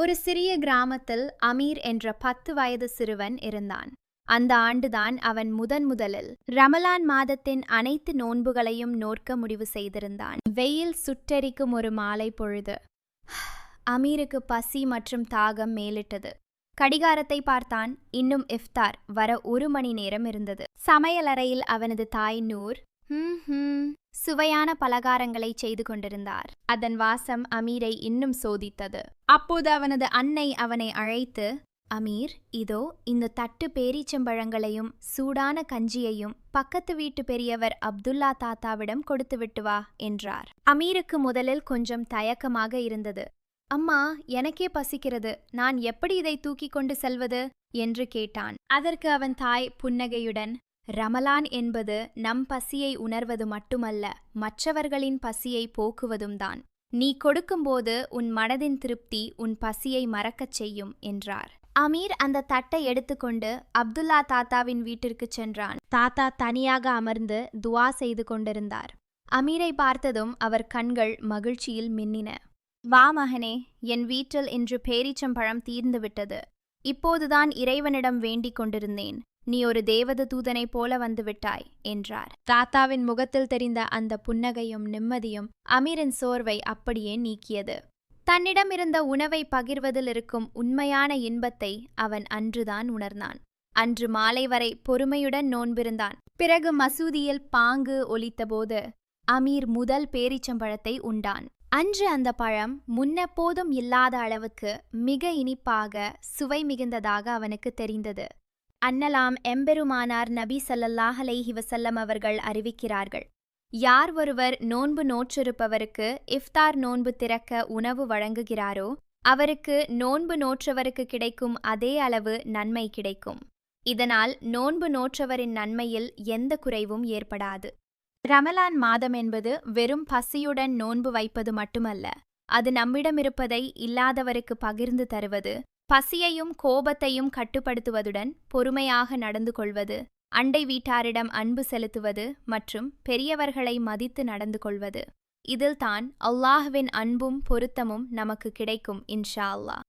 ஒரு சிறிய கிராமத்தில் அமீர் என்ற 10 வயது சிறுவன் இருந்தான். அந்த ஆண்டுதான் அவன் முதலில் ரமலான் மாதத்தின் அனைத்து நோன்புகளையும் நோற்க முடிவு செய்திருந்தான். வெயில் சுட்டெரிக்கும் ஒரு மாலை பொழுது அமீருக்கு பசி மற்றும் தாகம் மேலிட்டது. கடிகாரத்தை பார்த்தான். இன்னும் இஃப்தார் வர 1 மணி நேரம் இருந்தது. சமையலறையில் அவனது தாய் நூர் சுவையான பலகாரங்களை செய்து கொண்டிருந்தார். அதன் வாசம் அமீரை இன்னும் சோதித்தது. அப்போது அவனது அன்னை அவனை அழைத்து, அமீர், இதோ இந்த தட்டு பேரீச்சம்பழங்களையும் சூடான கஞ்சியையும் பக்கத்து வீட்டு பெரியவர் அப்துல்லா தாத்தாவிடம் கொடுத்துவிட்டு வா என்றார். அமீருக்கு முதலில் கொஞ்சம் தயக்கமாக இருந்தது. அம்மா, எனக்கே பசிக்கிறது, நான் எப்படி இதை தூக்கி கொண்டு செல்வது என்று கேட்டான். அதற்கு அவன் தாய் புன்னகையுடன், ரமலான் என்பது நம் பசியை உணர்வது மட்டுமல்ல, மற்றவர்களின் பசியை போக்குவதும் தான். நீ கொடுக்கும்போது உன் மனதின் திருப்தி உன் பசியை மறக்கச் செய்யும் என்றார். அமீர் அந்த தட்டை எடுத்துக்கொண்டு அப்துல்லா தாத்தாவின் வீட்டிற்கு சென்றான். தாத்தா தனியாக அமர்ந்து துவா செய்து கொண்டிருந்தார். அமீரை பார்த்ததும் அவர் கண்கள் மகிழ்ச்சியில் மின்னின. வா மகனே, என் வீட்டில் இன்று பேரீச்சம்பழம் தீர்ந்துவிட்டது. இப்போதுதான் இறைவனிடம் வேண்டிக் கொண்டிருந்தேன். நீ ஒரு தேவத தூதனைப் போல வந்துவிட்டாய் என்றார். தாத்தாவின் முகத்தில் தெரிந்த அந்த புன்னகையும் நிம்மதியும் அமீரின் சோர்வை அப்படியே நீக்கியது. தன்னிடம் இருந்த உணவை பகிர்வதில் இருக்கும் உண்மையான இன்பத்தை அவன் அன்றுதான் உணர்ந்தான். அன்று மாலை வரை பொறுமையுடன் நோன்பிருந்தான். பிறகு மசூதியில் பாங்கு ஒலித்தபோது அமீர் முதல் பேரீச்சம்பழத்தை உண்டான். அன்று அந்த பழம் முன்னெப்போதும் இல்லாத அளவுக்கு மிக இனிப்பாக சுவை மிகுந்ததாக அவனுக்கு தெரிந்தது. அன்னலாம் எம்பெருமானார் நபி ஸல்லல்லாஹு அலைஹி வஸல்லம் அவர்கள் அறிவிக்கிறார்கள், யார் ஒருவர் நோன்பு நோற்றிருப்பவருக்கு இஃப்தார் நோன்பு திறக்க உணவு வழங்குகிறாரோ அவருக்கு நோன்பு நோற்றவருக்கு கிடைக்கும் அதே அளவு நன்மை கிடைக்கும். இதனால் நோன்பு நோற்றவரின் நன்மையில் எந்த குறைவும் ஏற்படாது. ரமலான் மாதம் என்பது வெறும் பசியுடன் நோன்பு வைப்பது மட்டுமல்ல, அது நம்மிடமிருப்பதை இல்லாதவருக்கு பகிர்ந்து தருவது, பசியையும் கோபத்தையும் கட்டுப்படுத்துவதுடன் பொறுமையாக நடந்து கொள்வது, அண்டை வீட்டாரிடம் அன்பு செலுத்துவது மற்றும் பெரியவர்களை மதித்து நடந்து கொள்வது. இதில்தான் அல்லாஹ்வின் அன்பும் பொருத்தமும் நமக்கு கிடைக்கும் இன்ஷா அல்லாஹ்.